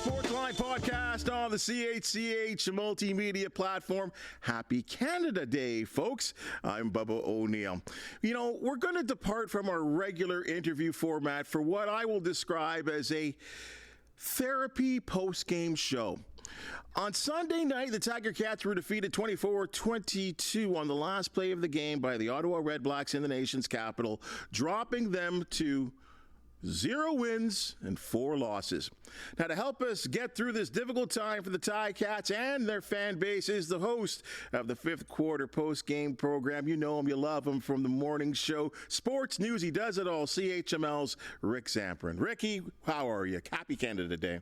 Sportsline Podcast on the CHCH multimedia platform. Happy Canada Day, folks. I'm Bubba O'Neil. You know, we're going to depart from our regular interview format for what I will describe as a therapy post-game show. On Sunday night, the Ticats were defeated 24-22 on the last play of the game by the Ottawa Redblacks in the nation's capital, dropping them to 0 wins and 4 losses. Now, to help us get through this difficult time for the Ticats and their fan base is the host of the fifth quarter post-game program. You know him, you love him from the morning show. Sports News, he does it all. CHML's Rick Zamperin. Ricky, how are you? Happy Canada Day.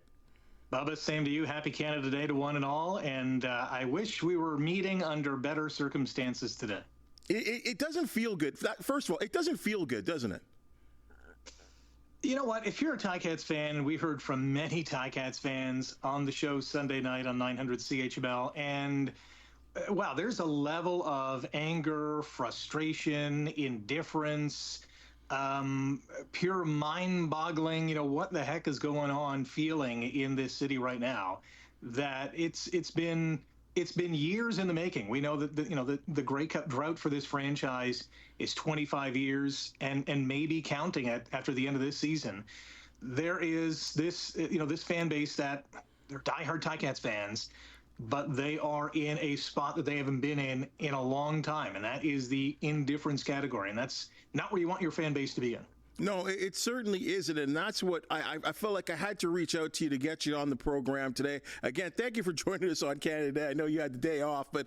Bubba, same to you. Happy Canada Day to one and all. And I wish we were meeting under better circumstances today. It doesn't feel good. First of all, it doesn't feel good, doesn't it? You know what? If you're a Ticats fan, we heard from many Ticats fans on the show Sunday night on 900 CHML, and wow, there's a level of anger, frustration, indifference, pure mind-boggling, you know, what the heck is going on feeling in this city right now, that it's been years in the making. We know that the Grey Cup drought for this franchise is 25 years and maybe counting it after the end of this season. There is this fan base that they're diehard Ticats fans, but they are in a spot that they haven't been in a long time, and that is the indifference category, and that's not where you want your fan base to be in. No, it certainly isn't, and that's what I felt like I had to reach out to you to get you on the program today. Again, thank you for joining us on Canada Day. I know you had the day off, but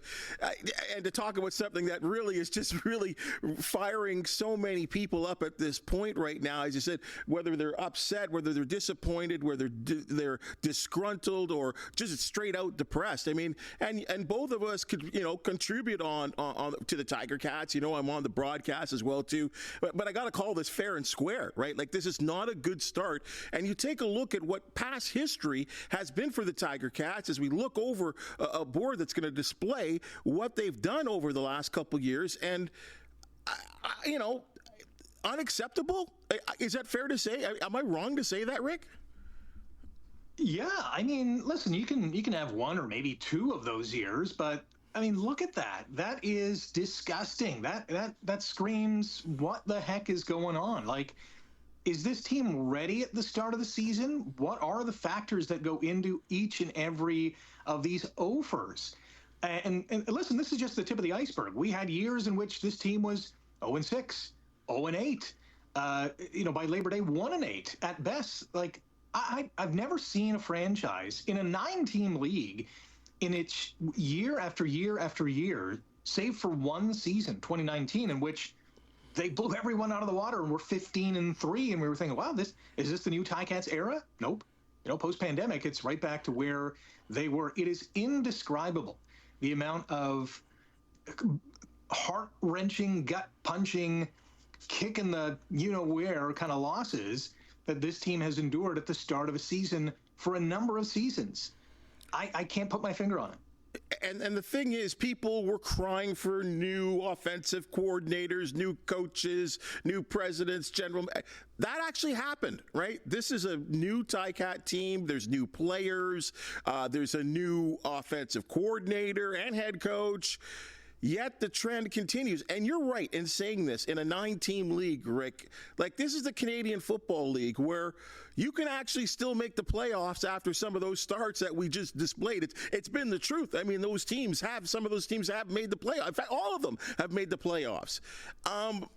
and to talk about something that really is just really firing so many people up at this point right now, as you said, whether they're upset, whether they're disappointed, whether they're disgruntled, or just straight out depressed. I mean, and both of us could contribute on to the Tiger Cats. You know, I'm on the broadcast as well too, but I got to call this fair and square. Right? Like, this is not a good start. And you take a look at what past history has been for the Tiger Cats as we look over a board that's going to display what they've done over the last couple years. And, unacceptable? Is that fair to say? Am I wrong to say that, Rick? Yeah, I mean, listen, you can have one or maybe two of those years, but I mean, look at that. That is disgusting. That screams, what the heck is going on? Like, is this team ready at the start of the season? What are the factors that go into each and every of these offers? And listen, this is just the tip of the iceberg. We had years in which this team was 0-6, 0-8. By Labor Day, 1-8 at best. Like, I've never seen a franchise in a 9-team league in its year after year after year, save for one season, 2019, in which they blew everyone out of the water and were 15-3, and we were thinking, wow, is this the new Ticats era? Nope. Post-pandemic, it's right back to where they were. It is indescribable, the amount of heart-wrenching, gut-punching, kick in the you-know-where kind of losses that this team has endured at the start of a season for a number of seasons. I can't put my finger on it. And the thing is, people were crying for new offensive coordinators, new coaches, new presidents, general. That actually happened, right? This is a new Ticat team. There's new players. There's a new offensive coordinator and head coach. Yet the trend continues. And you're right in saying this, in a 9-team league, Rick. Like, this is the Canadian Football League, where you can actually still make the playoffs after some of those starts that we just displayed. It's been the truth. I mean, some of those teams have made the playoffs. In fact, all of them have made the playoffs. And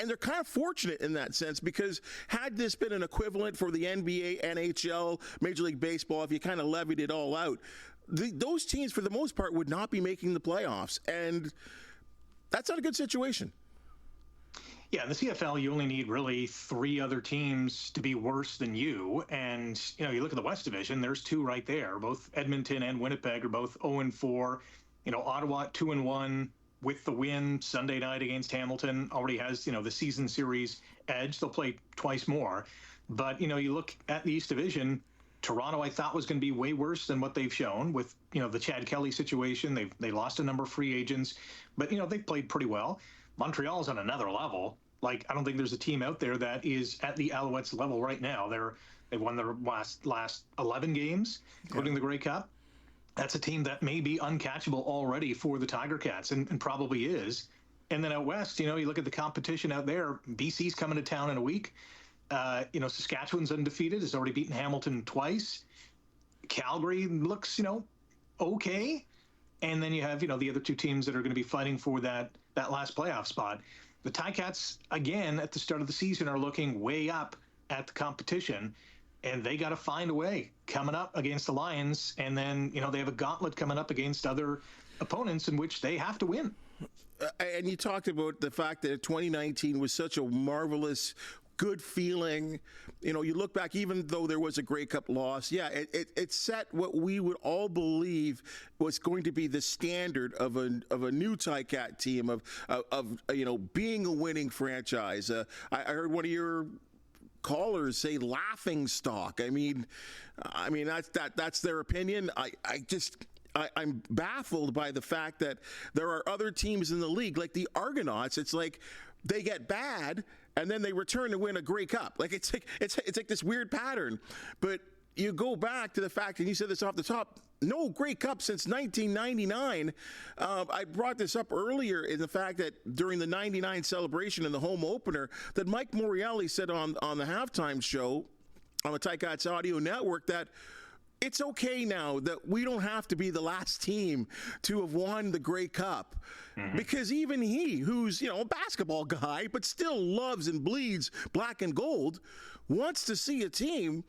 they're kind of fortunate in that sense, because had this been an equivalent for the NBA, NHL, Major League Baseball, if you kind of levied it all out, those teams, for the most part, would not be making the playoffs. And that's not a good situation. Yeah, in the CFL, you only need really 3 other teams to be worse than you. And, you look at the West Division, there's 2 right there. Both Edmonton and Winnipeg are both 0-4. Ottawa 2-1. With the win Sunday night against Hamilton, already has, the season series edge. They'll play twice more. But, you look at the East Division, Toronto, I thought, was going to be way worse than what they've shown with, the Chad Kelly situation. They lost a number of free agents, but, they've played pretty well. Montreal's on another level. Like, I don't think there's a team out there that is at the Alouettes level right now. They're They've won their last 11 games, including the Grey Cup. That's a team that may be uncatchable already for the Tiger Cats, and probably is. And then out west, you look at the competition out there. BC's coming to town in a week. Saskatchewan's undefeated, has already beaten Hamilton twice. Calgary looks, okay. And then you have, the other two teams that are going to be fighting for that last playoff spot. The Ticats, again, at the start of the season, are looking way up at the competition, and they got to find a way coming up against the Lions. And then, they have a gauntlet coming up against other opponents in which they have to win. And you talked about the fact that 2019 was such a marvelous, good feeling. You look back, even though there was a Grey Cup loss, it set what we would all believe was going to be the standard of a new Ticat team of being a winning franchise. I heard one of your callers say laughing stock. I mean that's their opinion. I'm baffled by the fact that there are other teams in the league, like the Argonauts. It's like they get bad and then they return to win a Grey Cup. Like it's like this weird pattern. But you go back to the fact, and you said this off the top, no Grey Cup since 1999. I brought this up earlier in the fact that during the 99 celebration in the home opener, that Mike Morreale said on the halftime show on the Ticats audio network that it's okay now that we don't have to be the last team to have won the Grey Cup. Mm-hmm. Because even he, who's, a basketball guy, but still loves and bleeds black and gold, wants to see a team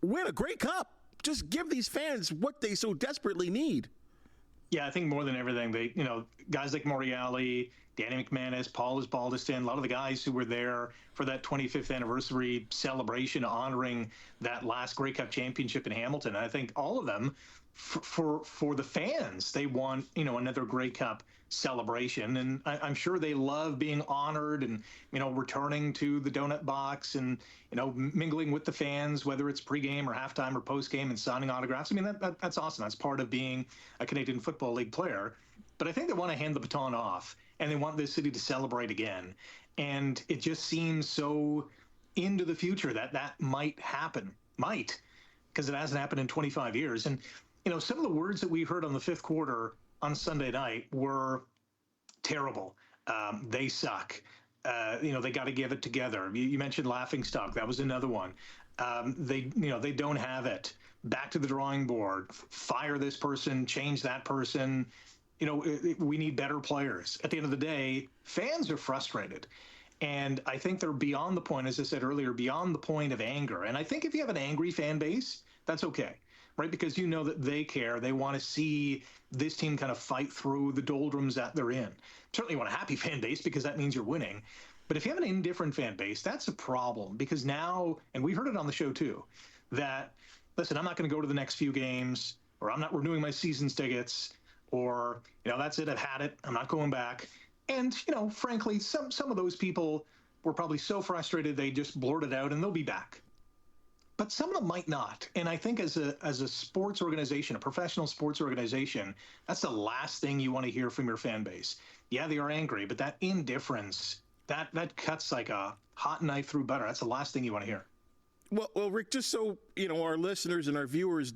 win a Grey Cup. Just give these fans what they so desperately need. Yeah, I think more than everything, they, guys like Morreale, Danny McManus, Paul Baldiston, a lot of the guys who were there for that 25th anniversary celebration honoring that last Grey Cup championship in Hamilton. And I think all of them, for the fans, they want, another Grey Cup celebration. And I'm sure they love being honored and, returning to the donut box and, mingling with the fans, whether it's pregame or halftime or postgame, and signing autographs. I mean, that's awesome. That's part of being a Canadian Football League player. But I think they want to hand the baton off, and they want this city to celebrate again. And it just seems so into the future that might happen. Because it hasn't happened in 25 years. And, some of the words that we heard on the fifth quarter on Sunday night were terrible. They suck. They got to give it together. You mentioned laughing stock. That was another one. They don't have it. Back to the drawing board. Fire this person. Change that person. We need better players. At the end of the day, fans are frustrated. And I think they're beyond the point, as I said earlier, beyond the point of anger. And I think if you have an angry fan base, that's okay, right? Because that they care. They want to see this team kind of fight through the doldrums that they're in. Certainly you want a happy fan base because that means you're winning. But if you have an indifferent fan base, that's a problem. Because now, and we heard it on the show too, that, listen, I'm not going to go to the next few games, or I'm not renewing my season's tickets, or, that's it, I've had it, I'm not going back. And, frankly, some of those people were probably so frustrated they just blurted out, and they'll be back. But some of them might not. And I think as a sports organization, a professional sports organization, that's the last thing you want to hear from your fan base. Yeah, they are angry, but that indifference, that cuts like a hot knife through butter. That's the last thing you want to hear. Well, Rick, just so, our listeners and our viewers,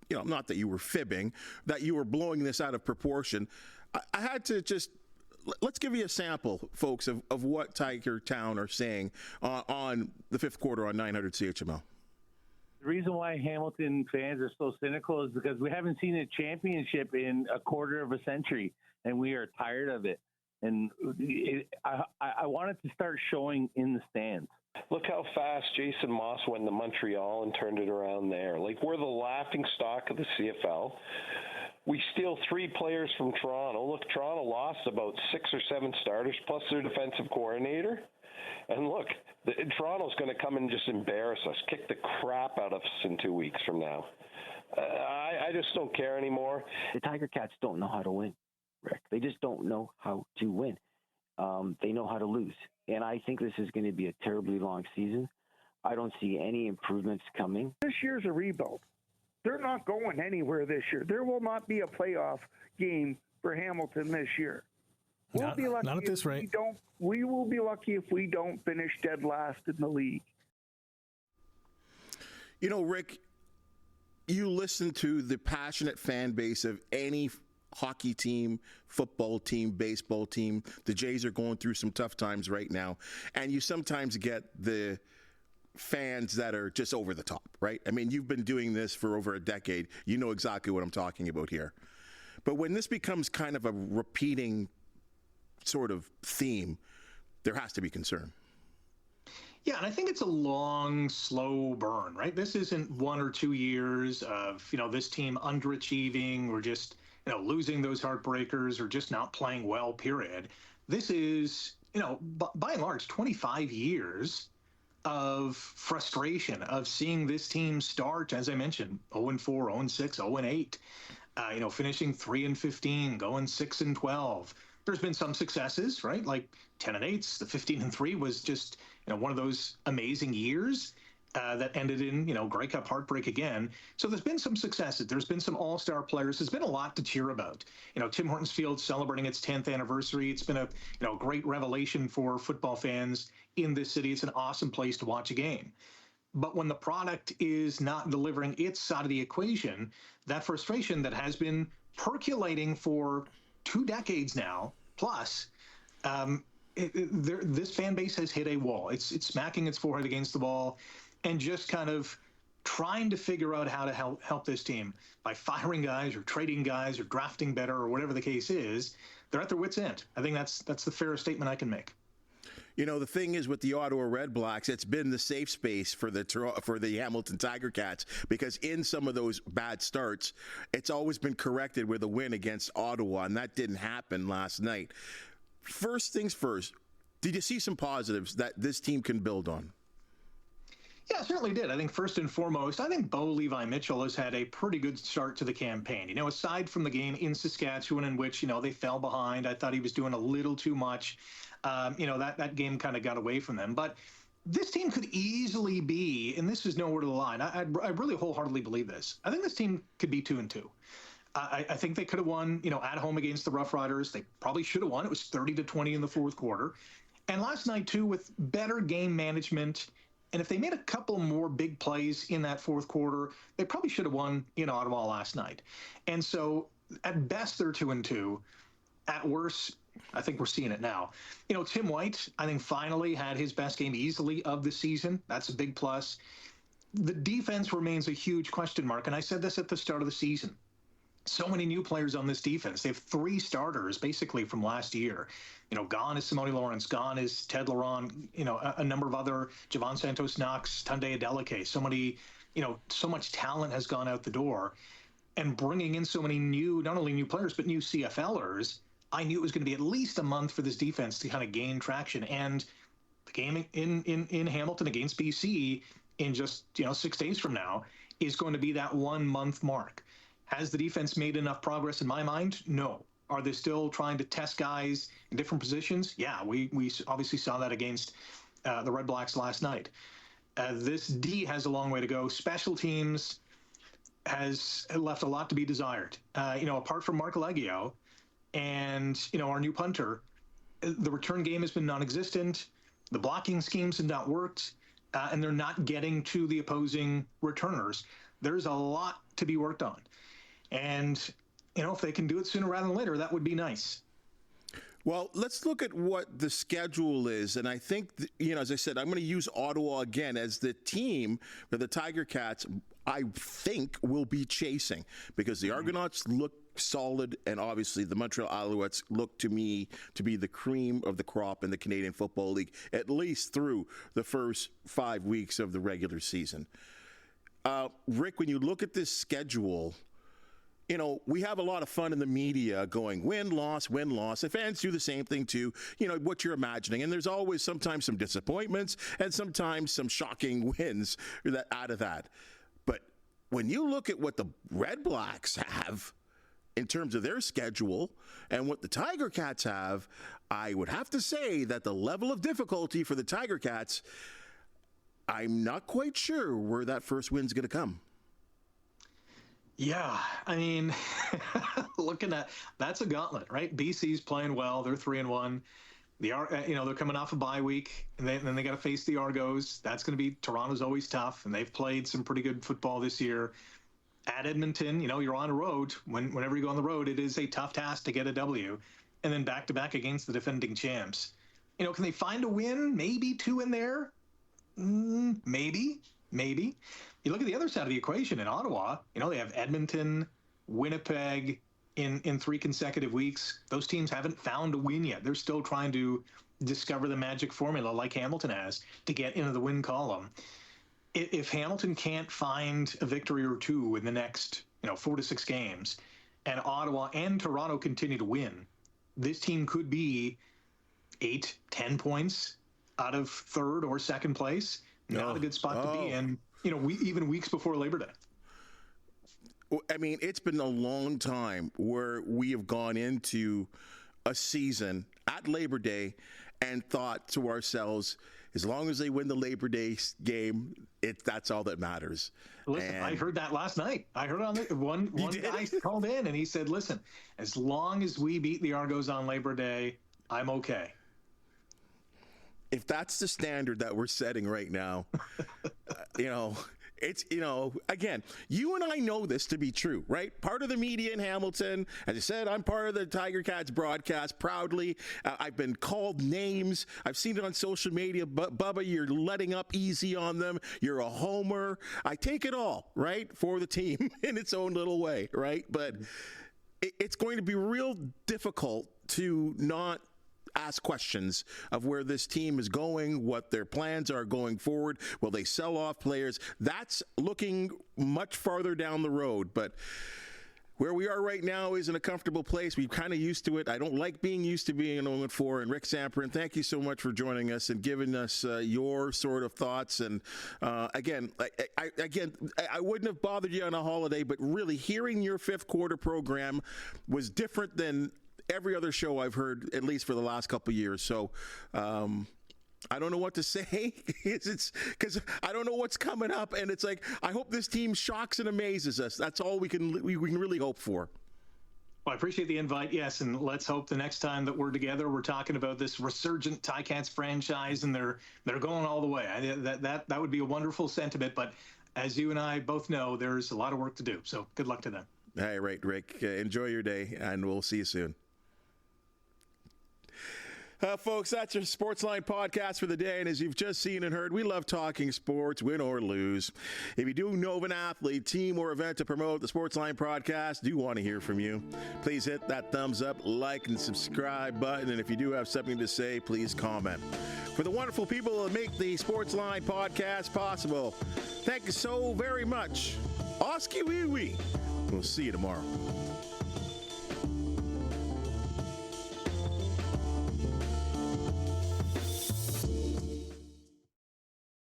not that you were fibbing, that you were blowing this out of proportion, I had to just, let's give you a sample, folks, of what Tiger Town are saying on the fifth quarter on 900 CHML. The reason why Hamilton fans are so cynical is because we haven't seen a championship in a quarter of a century, and we are tired of it. And I wanted to start showing in the stands. Look how fast Jason Moss went to Montreal and turned it around there. Like, we're the laughing stock of the CFL. We steal 3 players from Toronto. Look, Toronto lost about 6 or 7 starters, plus their defensive coordinator. And look, Toronto's going to come and just embarrass us, kick the crap out of us in 2 weeks from now. I just don't care anymore. The Tiger Cats don't know how to win, Rick. They just don't know how to win. They know how to lose. And I think this is going to be a terribly long season. I don't see any improvements coming. This year's a rebuild. They're not going anywhere this year. There will not be a playoff game for Hamilton this year. We'll be lucky not at this rate. We will be lucky if we don't finish dead last in the league. Rick, you listen to the passionate fan base of any hockey team, football team, baseball team. The Jays are going through some tough times right now. And you sometimes get the fans that are just over the top, right? I mean, you've been doing this for over a decade. You know exactly what I'm talking about here. But when this becomes kind of a repeating sort of theme, there has to be concern. Yeah, and I think it's a long, slow burn, right? This isn't 1 or 2 years of, this team underachieving or just, losing those heartbreakers or just not playing well, period. This is, by and large, 25 years of frustration of seeing this team start, as I mentioned, 0-4, 0-6, 0-8, finishing 3-15, going 6-12. There's been some successes, right? Like 10-8. The 15-3 was just, one of those amazing years that ended in, Grey Cup heartbreak again. So there's been some successes. There's been some all-star players. There's been a lot to cheer about. Tim Hortons Field celebrating its 10th anniversary. It's been a, great revelation for football fans in this city. It's an awesome place to watch a game. But when the product is not delivering its side of the equation, that frustration that has been percolating for 2 decades now, plus, this fan base has hit a wall. It's smacking its forehead against the wall and just kind of trying to figure out how to help this team by firing guys or trading guys or drafting better or whatever the case is. They're at their wits' end. I think that's the fairest statement I can make. The thing is with the Ottawa Red Blacks, it's been the safe space for the Hamilton Tiger Cats, because in some of those bad starts, it's always been corrected with a win against Ottawa, and that didn't happen last night. First things first, did you see some positives that this team can build on? Yeah, I certainly did. I think first and foremost, I think Bo Levi Mitchell has had a pretty good start to the campaign. Aside from the game in Saskatchewan in which, they fell behind, I thought he was doing a little too much. That game kind of got away from them. But this team could easily be, and this is nowhere to the line, I really wholeheartedly believe this. I think this team could be 2-2. I think they could have won, at home against the Rough Riders. They probably should have won. It was 30-20 in the fourth quarter. And last night, too, with better game management, and if they made a couple more big plays in that fourth quarter, they probably should have won in Ottawa last night. And so at best, they're 2-2. At worst, I think we're seeing it now. Tim White, I think, finally had his best game easily of the season. That's a big plus. The defense remains a huge question mark, and I said this at the start of the season. So many new players on this defense. They have 3 starters basically from last year. Gone is Simone Lawrence, gone is Ted Laurent, a number of other, Javon Santos Knox, Tunde Adeleke. So many, so much talent has gone out the door. And bringing in so many not only new players, but new CFLers, I knew it was going to be at least a month for this defense to kind of gain traction. And the game in Hamilton against BC in just, 6 days from now is going to be that 1 month mark. Has the defense made enough progress in my mind? No. Are they still trying to test guys in different positions? Yeah, we obviously saw that against the Red Blacks last night. This D has a long way to go. Special teams has left a lot to be desired. Apart from Mark Leggio and, our new punter, the return game has been non-existent. The blocking schemes have not worked, and they're not getting to the opposing returners. There's a lot to be worked on. And, if they can do it sooner rather than later, that would be nice. Well, let's look at what the schedule is. And I think, as I said, I'm going to use Ottawa again as the team for the Tiger Cats, I think, will be chasing, because the Argonauts look solid, and obviously the Montreal Alouettes look to me to be the cream of the crop in the Canadian Football League, at least through the first 5 weeks of the regular season. Rick, when you look at this schedule, we have a lot of fun in the media going win, loss, win, loss. And fans do the same thing too, what you're imagining. And there's always sometimes some disappointments and sometimes some shocking wins out of that. But when you look at what the Red Blacks have in terms of their schedule and what the Tiger Cats have, I would have to say that the level of difficulty for the Tiger Cats, I'm not quite sure where that first win's going to come. Yeah, I mean, looking at, that's a gauntlet, right? BC's playing well. They're 3-1. They're coming off a bye week, and then they got to face the Argos. That's going to be Toronto's always tough, and they've played some pretty good football this year. At Edmonton, you're on the road. Whenever you go on the road, it is a tough task to get a W, and then back to back against the defending champs. Can they find a win? Maybe 2 in there. Maybe. You look at the other side of the equation in Ottawa. They have Edmonton, Winnipeg in 3 consecutive weeks. Those teams haven't found a win yet. They're still trying to discover the magic formula like Hamilton has to get into the win column. If Hamilton can't find a victory or 2 in the next 4 to 6 games, and Ottawa and Toronto continue to win, this team could be 8-10 points out of 3rd or 2nd place. Not a good spot to be in, even weeks before Labor Day. I mean, it's been a long time where we have gone into a season at Labor Day and thought to ourselves, as long as they win the Labor Day game, that's all that matters. Listen, I heard that last night. I heard on one guy called in and he said, listen, as long as we beat the Argos on Labor Day, I'm okay. If that's the standard that we're setting right now, it's, again, you and I know this to be true, right? Part of the media in Hamilton, as I said, I'm part of the Tiger Cats broadcast proudly. I've been called names. I've seen it on social media. Bubba, you're letting up easy on them. You're a homer. I take it all, right, for the team in its own little way, right? But it's going to be real difficult to not ask questions of where this team is going, what their plans are going forward. Will they sell off players? That's looking much farther down the road, but where we are right now is in a comfortable place. We've kind of used to it. I don't like being used to being an 0-4. And Rick Zamperin, thank you so much for joining us and giving us your sort of thoughts. And again, I wouldn't have bothered you on a holiday, but really hearing your 5th quarter program was different than every other show I've heard, at least for the last couple of years. So I don't know what to say. It's because I don't know what's coming up, and it's like I hope this team shocks and amazes us. That's all we can really hope for. Well, I appreciate the invite, yes, and let's hope the next time that we're together, we're talking about this resurgent Ticats franchise, and they're going all the way. That would be a wonderful sentiment, but as you and I both know, there's a lot of work to do. So good luck to them. All right, Rick. Enjoy your day, and we'll see you soon. Folks, that's our Sportsline podcast for the day. And as you've just seen and heard, we love talking sports, win or lose. If you do know of an athlete, team, or event to promote the Sportsline podcast, do want to hear from you. Please hit that thumbs up, like, and subscribe button. And if you do have something to say, please comment. For the wonderful people that make the Sportsline podcast possible, thank you so very much. Oski wee wee. We'll see you tomorrow.